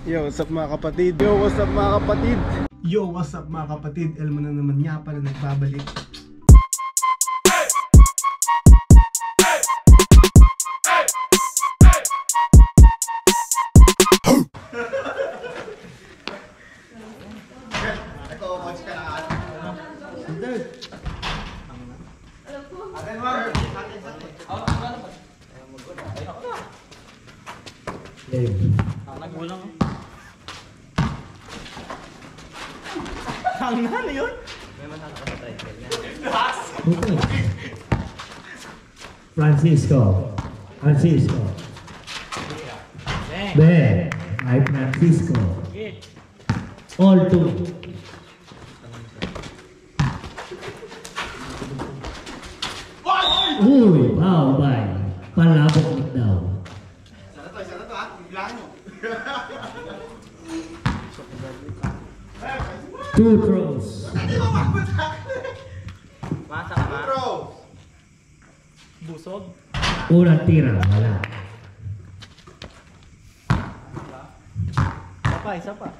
Yo, what's up mga kapatid? Yo, what's up mga kapatid? Yo, what's up mga kapatid? Elmo na naman niya pala nagbabalik. Nagbulang. Hangnan na yun? May matang ka sa title niya. Francisco. Ben. Ay Francisco. All two. Uy, wow, bye. Palabok daw. Sana to ha? Biglaan mo. Two throws. Masa ka ba? Busog? Unang tira, wala. Isa pa.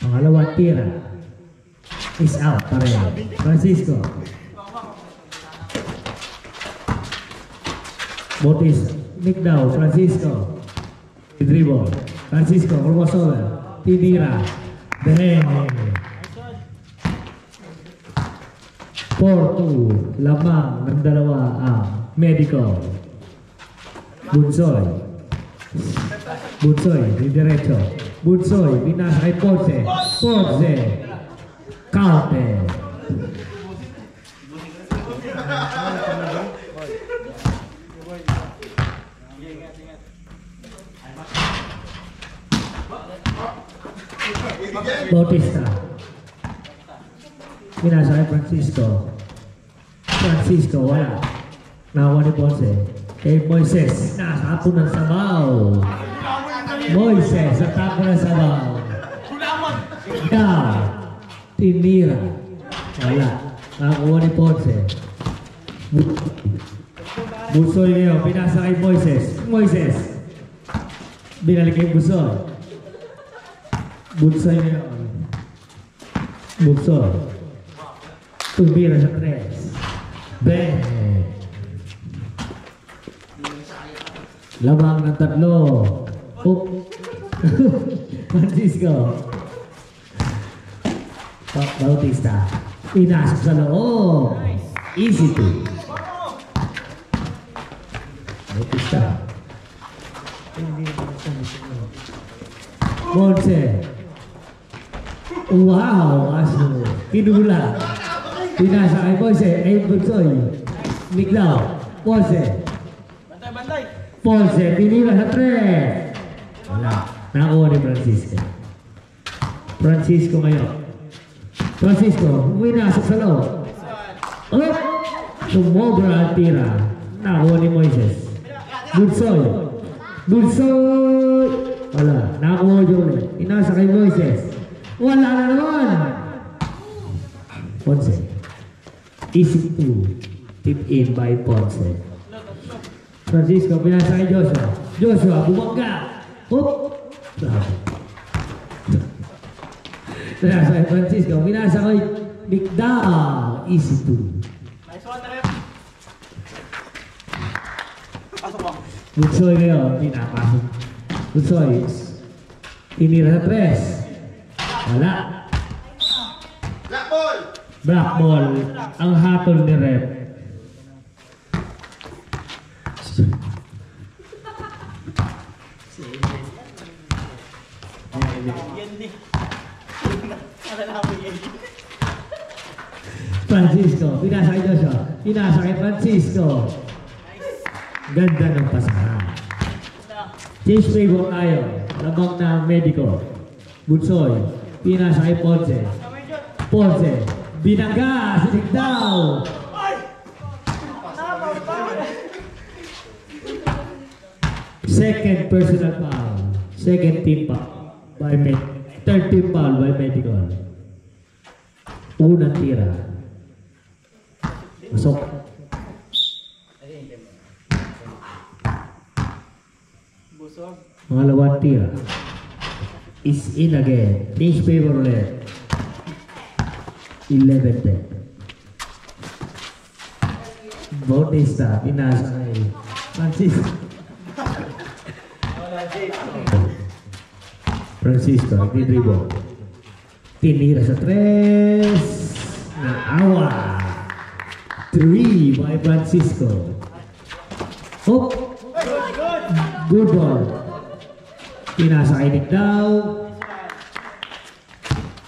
Pangalawang tira. Is out pa rin. Francisco. Botis. Nick daw. Francisco. Dribble. Francisco. Crossover. Tinira. Bene. 4-2. Lamang ng dalawa ang Medical. Bunsoy. Di diretso. Bunsoy. Binasa kay Ponce. Counter. Bautista. Binasa kay Francisco, wala. Nakuha ni Ponce. Kay Moises. Nasa tapo ng sabaw. Moises, sa tapo ng sabaw. Down. Tinira. Wala. Nakuha ni Ponce. Busoy ngayon. Binasa kay Moises. Binalik kay Busoy. Busoy ngayon. Tumira sa 3. Ben. Lamang ng 3. Francisco. Bautista. Pinasok sa loob. Easy to. Bautista. Monse. Wow, aso. Kinula. Pinasa kay Ponce. Bunsoy. Miglaw. Ponce. Bantay. Ponce. Tinira sa 3. Wala. Nakuha ni Francisco ngayon. Winasok sa loob. Sumobra ang tira. Nakuha ni Moises. Bunsoy. Wala. Nakuha ulit. Inasa kay Moises. Wala na naman. Ponce. Easy to. Tip in by Ponce. Francisco, pinasa kay Joshua, bumangga. Pinasa kay Francisco, pinasa kay Nick Dao. Easy to. Nice one, Rep. Pasok mo. Bunsoy ngayon, pinapasok. Bunsoy. Tinira sa 3. Wala. Black ball. Ang hatol ni Rep. Francisco. Pinasa kay Joshua. Pinasa kay Francisco. Ganda ng pasahan. Change favor tayo. Lamang na Medical. Bunsoy. Pinasa kay Ponce. Binangga. Sinig daw. Second personal foul. Second team foul. Third team foul by Medical. Unang tira. Masok. Busog. Pangalawang tira. is in again. Change favor ulit. 11-10. Bautista, pinasa kay Francisco. Francisco, nagdidribble. Tinira sa 3. Naawa. 3 by Francisco. Hop. Good ball. Pinasa kay Nick daw.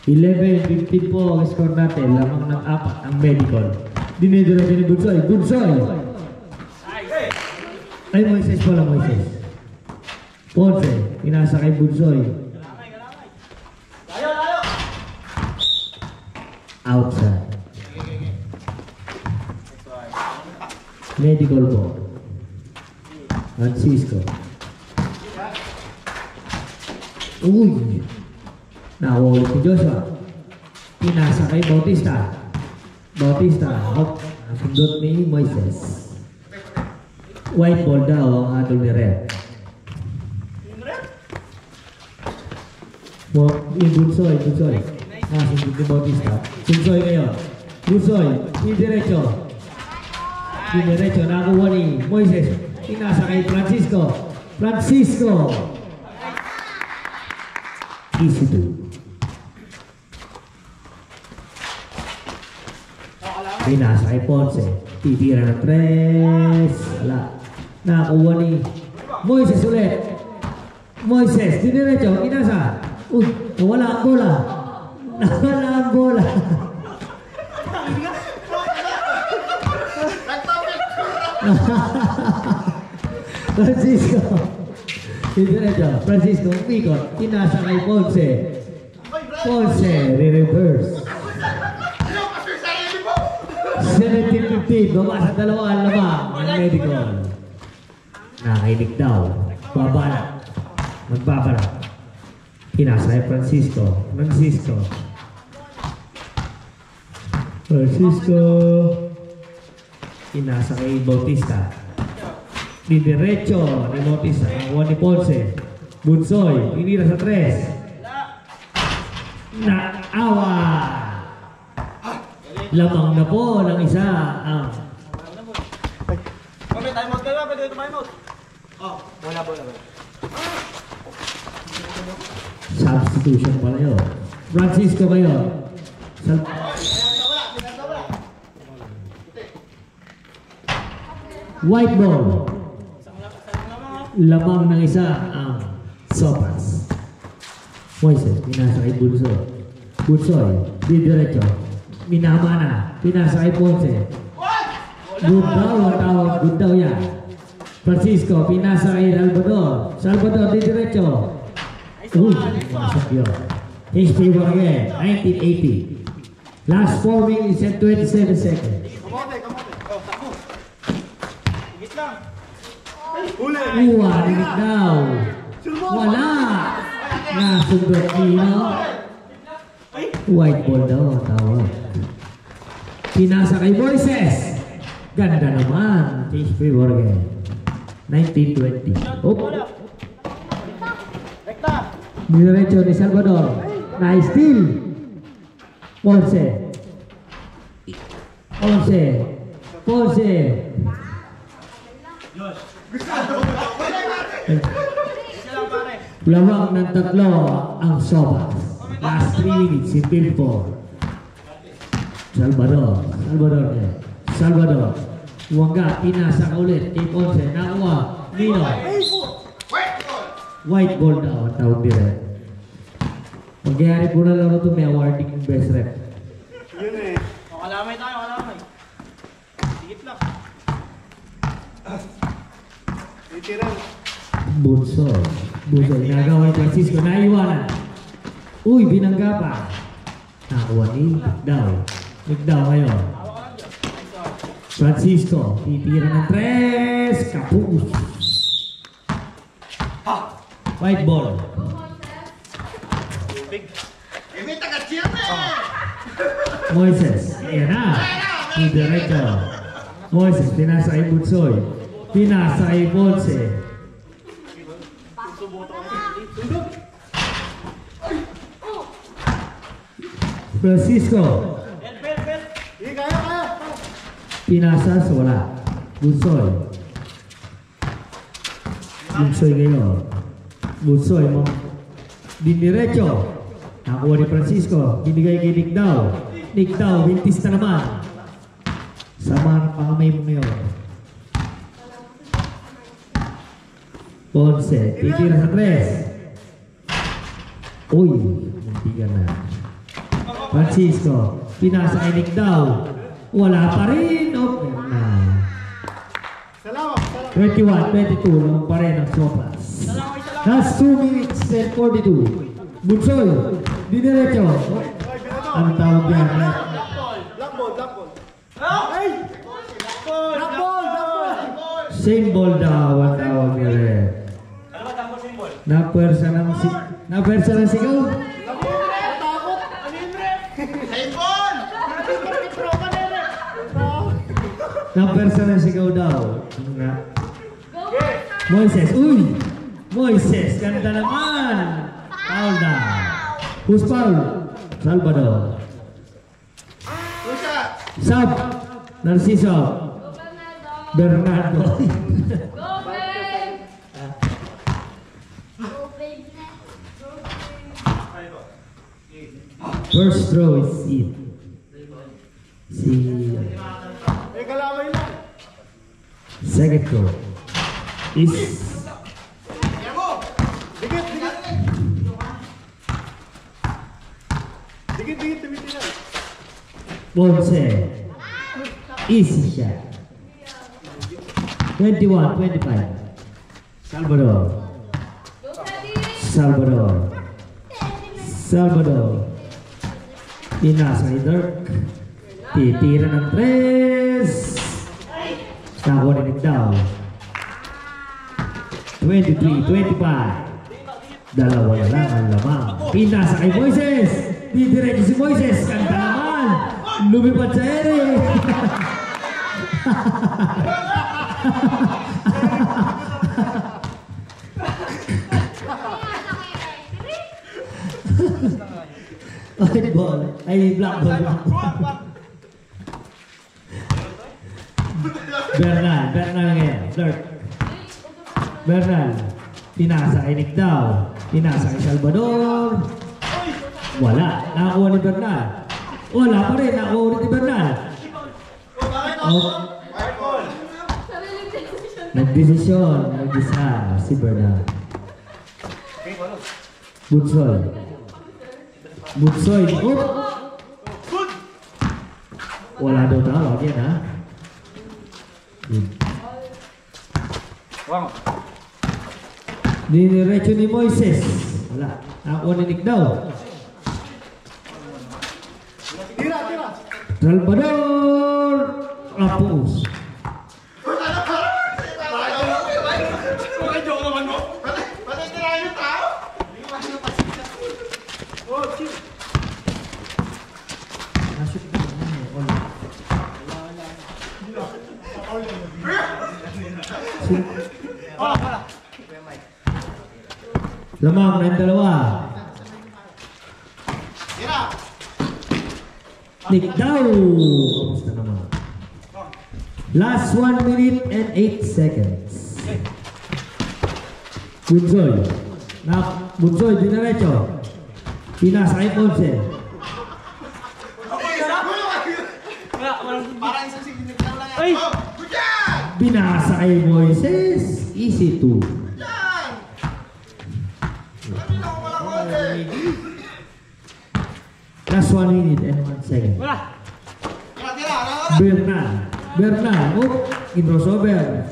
11-15 po ang score natin. Lamang ng 4 ang medical. Dinidira din ni Bunsoy. Bunsoy! Ay, Moises pala, Moises. Ponce, pinasa kay Bunsoy. Outside. Medical po. Francisco. Uy! Nakawala si Joshua. Pinasa kay Bautista. Bautista. Hop. Sundot ni Moises. White ball daw ang atol ni Red. Yung Bunsoy. Bunsoy. Sundot ni Bautista. Bunsoy ngayon. Bunsoy. Diretso. Diretso. Nakakuha ni Moises. Pinasa kay Francisco. Francisco. Easy to. Pinasa kay Ponce. Titira ng 3. Wala. Nakakuha ni Moises ulit. Moises. Diretso. Pinasa. Uy. Nawala ang bola. Nawala ang bola. Francisco. Diretso. Francisco umikot. Pinasa kay Ponce. Ponce. Re-reverse. 17-15. Baba sa dalawa ang lamang. Ang medical. Nakainig daw. Babala. Magbabala. Pinasa kay Francisco. Francisco. Pinasa kay Bautista. Diretso ni Bautista. Nakuha ni Ponce. Bunsoy. Tinira sa 3. Naawa. Lamang na po ng isa ang May time out kayo, pwede ito time out. Wala. substitution pala yun. Francisco kayo. White ball. Lamang ng isa ang Sopas. Moises, pinasa kay Bunsoy. Bunsoy, diretso. Minama na. Pinasa kay Ponce. Good daw ang tawag. Good daw yan. Francisco, pinasa kay Salvador. Salvador, diretso. Uy, pinasok yun. His favor again. 1980. Last 4 minutes and 27 seconds. Kamote. Takbo. Higit lang. Rinig daw. Wala. Nasundot Nino. White ball daw ang tawag. Pinasa kay Moises. Ganda naman. His favor again. 1920. Oh. Rekta. Diretso ni Salvador. Nice steal. Ponce. Lamang ng 3 ang Sopas. Last 3 minutes in field 4. Salvador. Wangga, pinasa ka ulit kay Ponce. Nakuha. Nino. White ball daw ang tawag direct. Magyari po na lang ito, may awarding yung best rep. Yun eh. Kalamay tayo. Higit lang. Titiran. Bunsoy, ginagawa ni Francisco, naiwanan. Uy, binangga pa. Nakuha ni Migdaw ngayon. Francisco, titira ng 3. Kapus. White ball. Moises, ayan na. Diretso. Moises, pinasa kay Bunsoy. Pinasa kay Ponce. Francisco. Bel. Sige, kaya. Pinasa sa wala. Bunsoy. Bunsoy ngayon. Bunsoy mo. Diniretso. Nakuha ni Francisco. Binigay kay Nick Daw. Nick Daw, bintis na naman. Sama ng pangamay mo ngayon. Ponce, titira sa 3. Uy, muntikan na. Francisco, pinasa kay Nick Daw. Wala pa rin. Okay na. Salamat. 21-22 lang pa rin ang Sopas. Last 2 minutes and 42. Bunsoy, diniretso. Ang tawag niya? Black ball. Ay! Black ball! Same ball daw ang tawag niya rin. Ano ba tambo symbol? Napwersa ng sigaw. Natakot! Ano yun, Re? Symbol! Napwersa ng sigaw daw. Moises, uy! Moises, ganda naman! Foul na. Who's foul? Salvador. Sub. Narciso. Bernardo. First throw is it. Kalamay lang. Second throw is Dikit, tumitin. Ponce. Easy shot. 21-25. Salvador. Pinasa ni Dirk. Titira ng 3. Nakuha ni Nick Daw. 23-25. Dalawa na lang ang lamang. Pinasa kay Moises. Didiretso si Moises. Kanta naman. Lumipad sa ere. White ball. Ay, black ball. Bernal ngayon. Dirk. Bernal. Pinasa kay Nick Daw. Pinasa kay Salvador. Wala. Nakakuha ni Bernal. Wala pa rin. Nakakuha ni Bernal. Nagdesisyon. Nag-isa si Bernal. Bunsoy. Oh! Wala daw tawag yan, ha? Diniretso ni Moises. Wala. Nakakuha ni Nick Daw. Tira. Salvador Rapus. Lamang ng dalawa. Nick Daw. Kamusta naman? Last 1 minute and 8 seconds. Bunsoy, dinaretso. Pinasa kay Ponce. Pinasa kay Moises. Easy 2. Last 1 minute and 1 second. Bernal. Oh, crossover.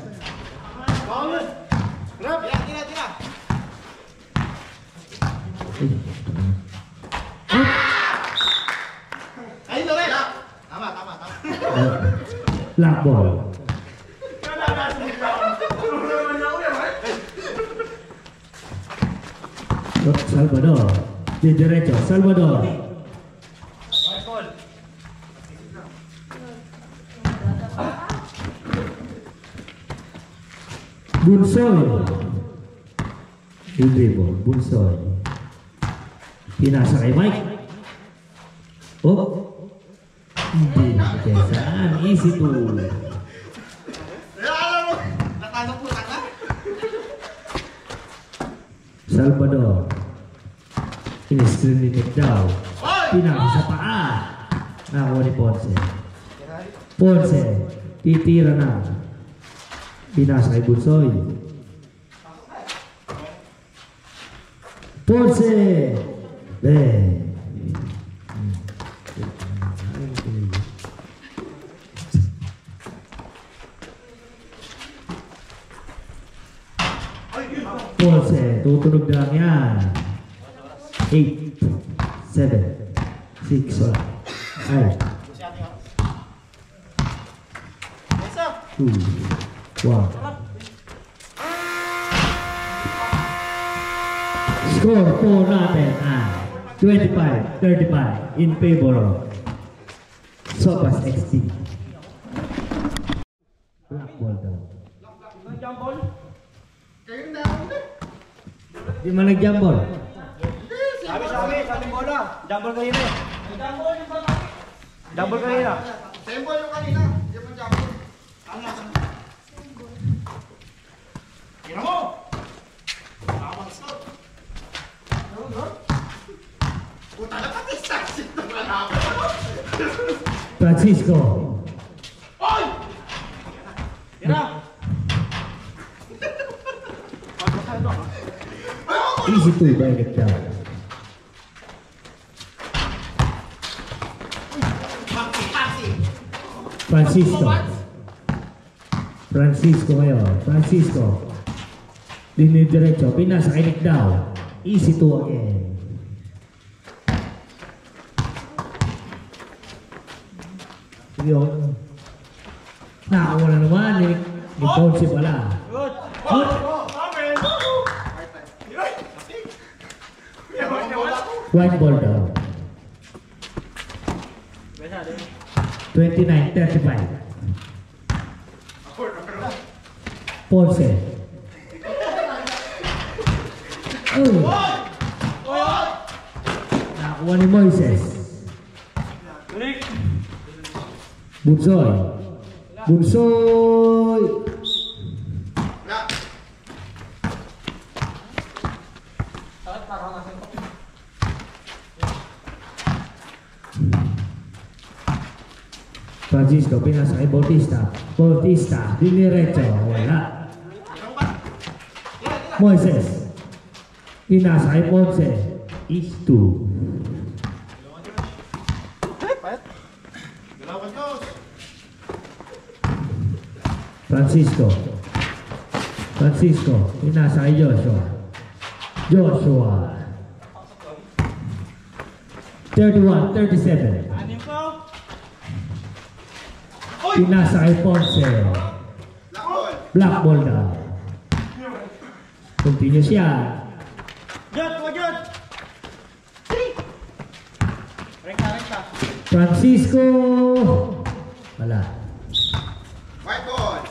Black ball. Salvador. Di derecho. Salvador. Bunsoy. Dribble. Bunsoy. Pinasa kay Mike. Oh. Hindi na kesan. Easy to. Alam mo, nakanaputan na. Salvador. In-screen ni Tigdaw. Pinaka sa paa. Nakuha ni Ponce. Ponce. Titira na. Pinasa kay Bunsoy. Ponce. Ben. Ponce. Tutunog na lang yan. 8, 7, 6, 5, 2, 1. Score po natin ay 25-35 in favor of Sopas XT. Black ball daw. Di man nag-jump ball. Sabi bola. Jumble kanina eh. Jumble kanina. Tempo yung kanina. Hindi mo jump. Tira mo! Tamang stop. Puta na pati saksi ito na naman. Francisco. Oy! Tira! Easy to direct down. Francisco. Francisco ngayon. Francisco. Dinidiretso. Pinasa kay Nick daw. Easy to again. Sige o. Nakakuha na naman ni Ponce pala. Good! Good. White ball daw. 29-35. Ponce. Nakakuha ni Moises. Bunsoy. Bunsoy. Francisco, pinasa kay Bautista. Bautista, diniretso. Wala. Moises. Pinasa kay Ponce. Is 2. Francisco. Francisco, pinasa kay Joshua. Joshua. 31-37. Anim ko! Pinasa kay Ponce. Black ball daw. Continue siya. Jot! Jot! Rekta! Francisco. Wala. White ball.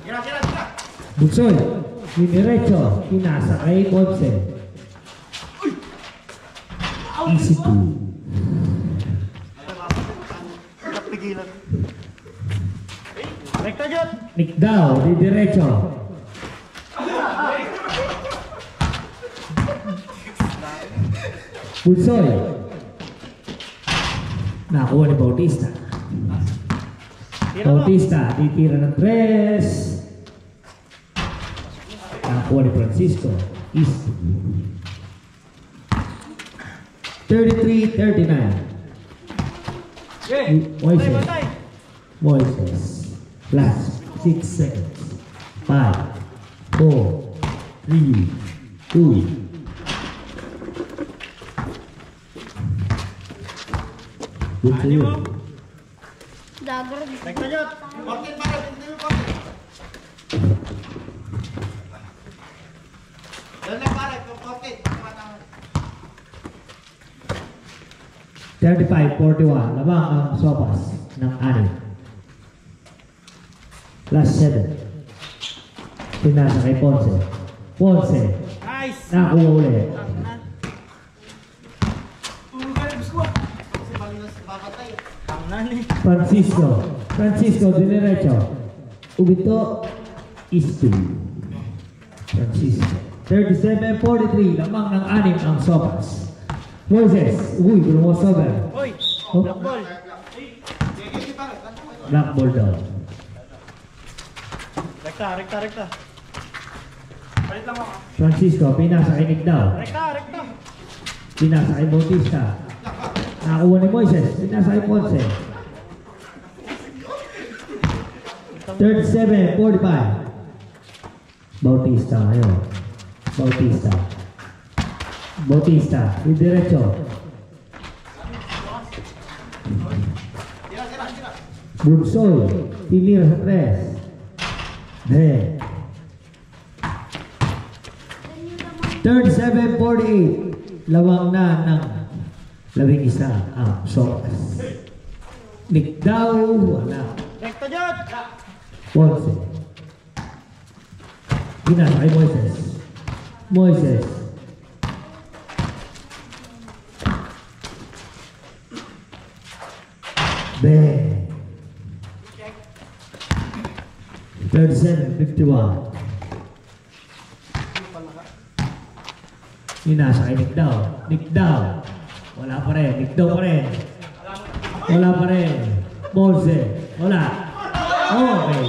Tira! Bunsoy. Diniretso. Pinasa kay Ponce. Easy 2. Rekta Jot! Nick daw. Didiretso. Bunsoy. Nakuha ni Bautista. Bautista. Ditira ng 3. Nakuha ni Francisco. Easy. 33-39. Moises. Moises. Last 6 seconds. 5, 4, 3, 2. Good to you. Dagger. Rekta Jot! 14 para din yung 14. Yan lang para, 14. 35-41. Lamang ang Sopas ng 6. Last 7. Pinasa kay Ponce. Ponce. Nice! Nakuha ulit. Francisco, dinerecho. Ubito, Istu. Francisco. 37-43, lamang ng 6 ang Sopas. Moses, gulong sober. Hoy! Oh. Black ball. Black ball daw. Rekta. Palit lang ako. Francisco, pinasa kay Nick daw. Rekta. Pinasa kay Bautista. Nakakuha ni Moises, pinasa kay Ponce. 37-45. Bautista ngayon. Bautista, diretso. Brunsoy, tinira sa 3. Then 37-48. Lawang na ng 11 ang Sopas. Nick daw, wala. Rekta dyan! Ponce. Ginasa kay Moises. Bang. 37-51. Ginasa kay Nick daw. Wala pa rin. Nick daw pa rin. Wala pa rin. Ponce. Wala. Okay.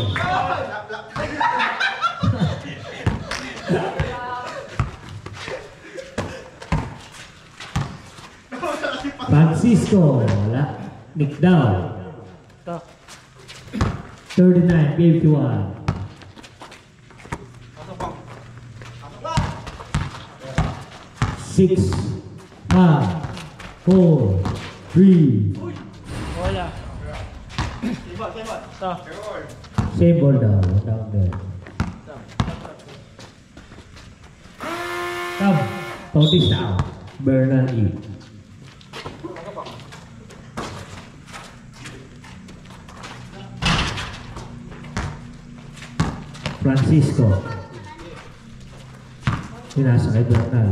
Francisco, wala. Nick daw. 39-51. 6, 5, 4, 3. Wala. Ito. Same ball daw. Down there. Come. Bautista. Bernal E. Francisco. Pinasa kay Bernal.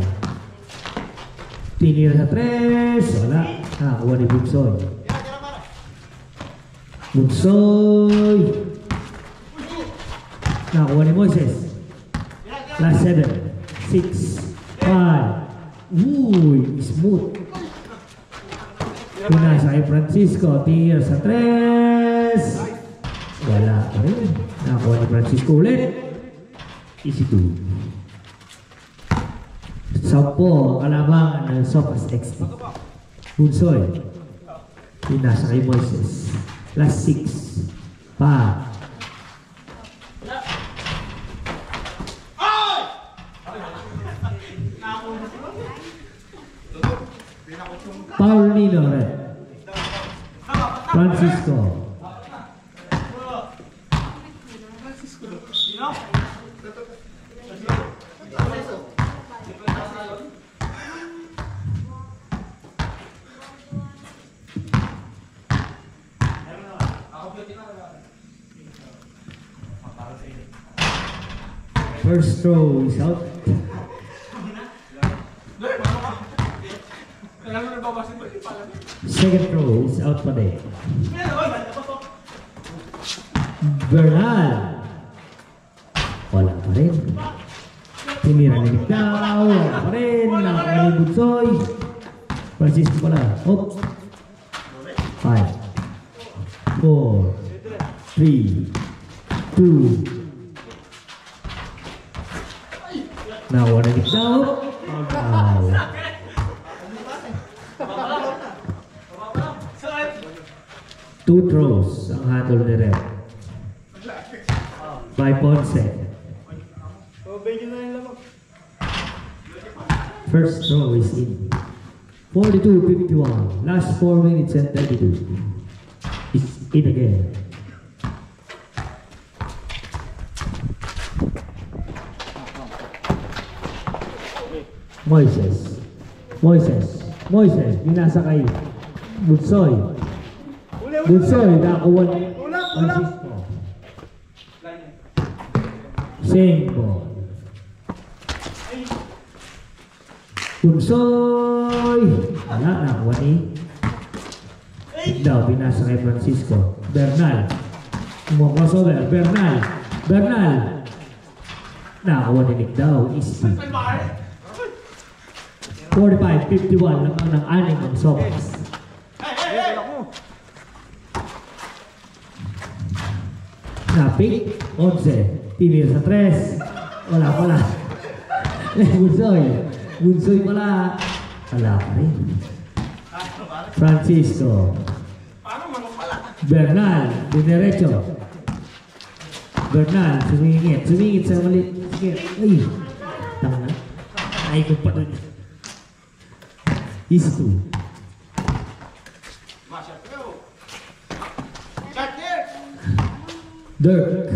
Tinira sa 3. Wala. Nakakuha ni Bunsoy. Nakakuha ni Moises. Last 7. 6. 5. Uy, smooth. Pinasa kay Francisco. Tinira sa 3. Wala pa rin. Nakakuha ni Francisco ulit. Easy 2. 10 kalabangan ng Sopas XT. Bunsoy. Pinasa kay Moises. Last 6. 5. Paulino red. Francisco. First throw is out. Second throw is out pa din. Bernal. Wala pa rin. Tinira ni Nick daw. Wala pa rin. Nakakuha ni Bunsoy. Francisco pala. Hop. 5, 4, 3, 2. Nakuha ni Nick daw. Wow. Two throws ang handle ni Red. By Ponce. First throw is in. 42-51. Last 4 minutes and 32. It's in again. Moises. Binasa kay Bunsoy. Nakakuha ni Francisco. Same ball. Bunsoy! Wala, nakuha ni Daw, binasa kay Francisco. Bernal. Crossover. Bernal. Bernal. Nakakuha ni Nick Daw. Easy. 45-51 lang ang aning ng Sopas. Napik. 11. Tinir sa 3. Wala pala. Bunsoy. Bunsoy pala. Wala pa rin. Francisco. Bernal, dinerecho. Bernal, sumingit sa mali. Sige, ay. Tama na. Ay, ko pa doon. Easy two. Dirk.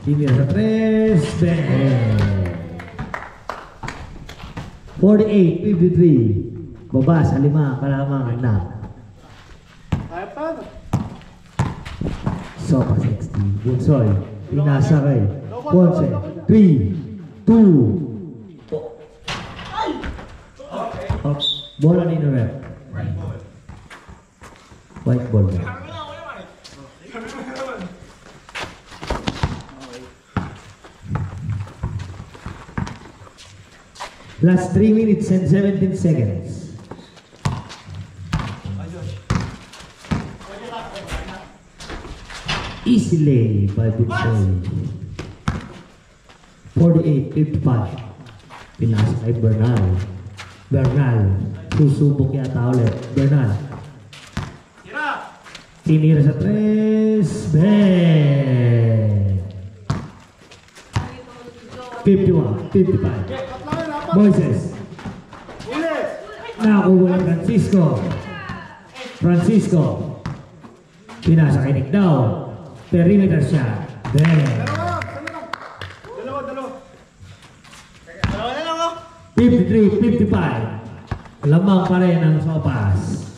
Tinir sa 3. Ben. 48-53. Baba sa 5 kalamang na. Kaya pa. Sopa 60. Bunsoy. Pinasa kay Ponce. 3, 2. Oh, bola ni Noel. White ball. Last 3 minutes and 17 seconds. Easily by Bunsoy. 48-55. Pinasa kay Bernal. Bernal. Susubok yata ulit. Bernal. Tinira sa 3. Ben. 51-55. Moises. Nakuha ng Francisco. Francisco. Pinasa kay Nick Daw. Perimeter siya. Ben. Dalawa na lang oh. 53-55. Lamang pa rin ang Sopas.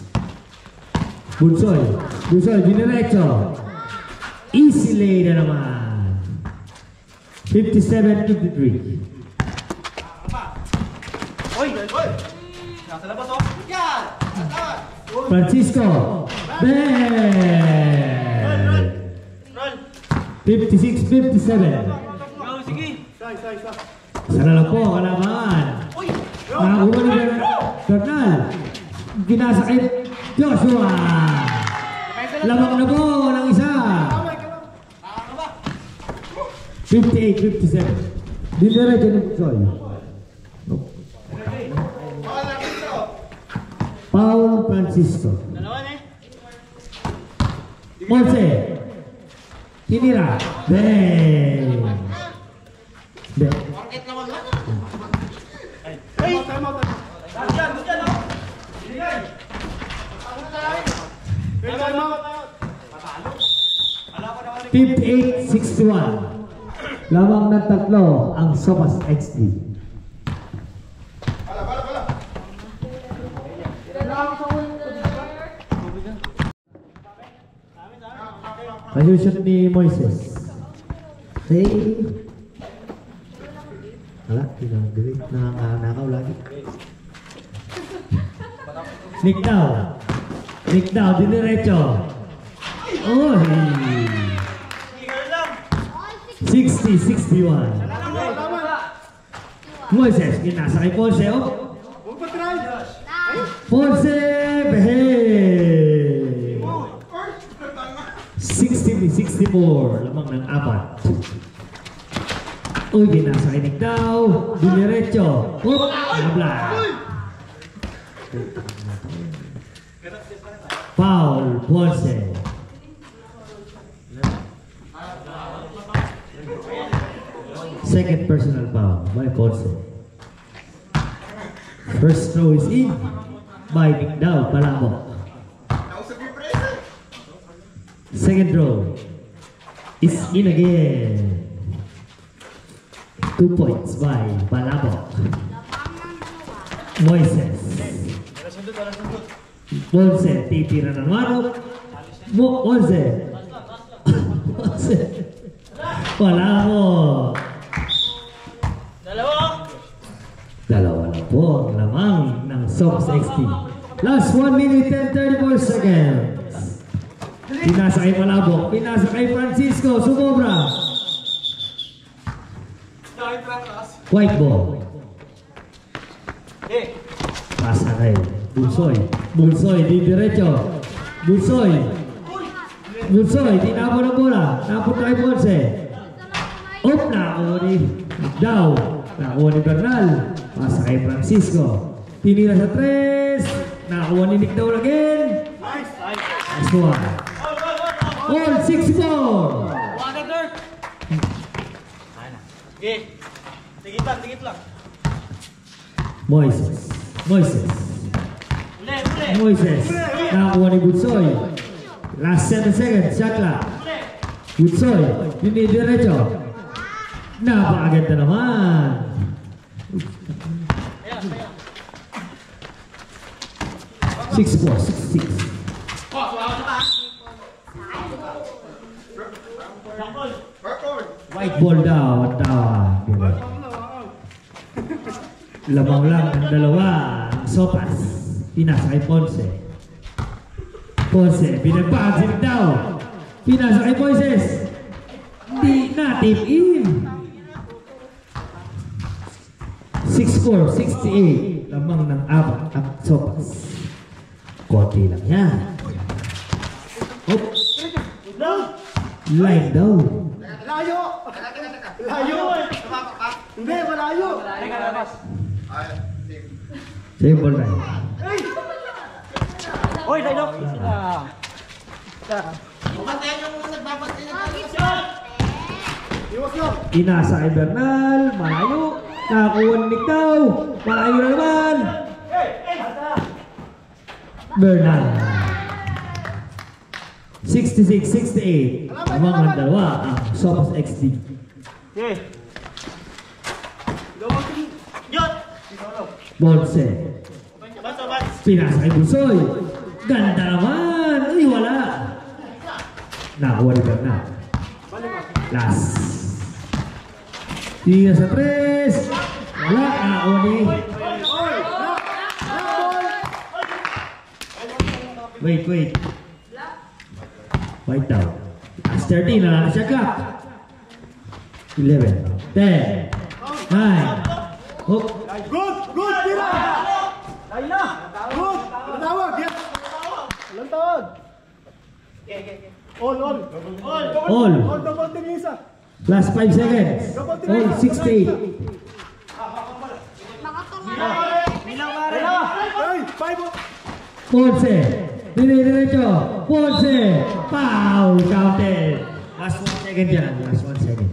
Bunsoy. Bunsoy, diniretso. Easy lay na naman. 57-53. Oy! Nasa labas oh. Yan! Francisco. Ben. Roll! 56-57. Go, sige! Sana lang po, kalaban. Nakakuha ni Bernal. Ginasa kay Joshua. Lamang na po ng isa. 58-57. Dinerecho ni Soy. Paul Francisco. Dalawa na eh. Ponce. Tinira. Ben. Ben. Hey! Diyan oh! Binigay! Time out! 58-61. Lamang ng tatlo ang Sopas XD. Ayusin ni Moises. Hey. Wala, pinag-grade. Nakakaw lagi. Nick Daw. Nick Daw, diniretso. Oh, 60-61. Moises, ginasa kay Ponce, oh. Ponce, behave. 60-64. Lamang ng 4. Uy, ginasa kay Nick Daw. Diniretso. Oh, nabla. Foul, Ponce. Second personal foul by Ponce. First throw is in by Nick Daw, Palamo. Second throw is in again. 2 points by Palamo. Moises. Ponce, titira ng manok. Ponce. Ponce. Wala mo. Dalawa! Dalawa na po ang lamang Sops XT. Last 1 minute and 34 seconds. Pinasa kay Malabok. Pinasa kay Francisco. Sumobra. White ball. Pasa kay Bulsoy. Bulsoy di diretso. Bulsoy. Bulsoy di nabo ng bola. Napot kay Ponce. Up na ako ni Daw. Nakuha ni Bernal. Pasa kay Francisco. Tinira sa 3. Nakuha ni Nick Daw again. Nice one. All 6-4. Tigit lang. Moises. Moises. Nakakuha ni Butsoy. Last 7 seconds. Shot clock. Butsoy. Hindi diretso. Napakaganda naman. Six, 6-6. White ball daw at tawa. Lamang lang ang dalawa. Sopas. Pinasa kay Ponce. Ponce. Binagpagsin daw. Pinasa kay Moises. Di na tip in. 6-4, 68. Lamang ng 4 ang Sopas. Konti lang yan. Hop. Line daw. Layo! Layo! Hindi, malayo! Same ball line. Oy, dahil Iwas nyo! Inasa kay Bernal. Malayo. Nakakuha ni Nick daw. Malayo na naman. Bernal. 66-68. Amang ang dalawa ang Sopas XD. Bonse. Pinasa kay Busoy. Ganda naman. Ay, wala. Nakuha ni Bernal. Last. Tingnan sa 3. Wala. Nakuha ni. Wait. White down. Last 13 na siya clock. 11, 10, 9. Hook. Good! Tira! Good! Walang tawag! Yes! Walang tawag! All! All. Double team yung isa! Last 5 seconds. All 68. Ay! 5! Ponce. Diretso. Ponce. Foul. Counted. Last 1 second yan. Last 1 second.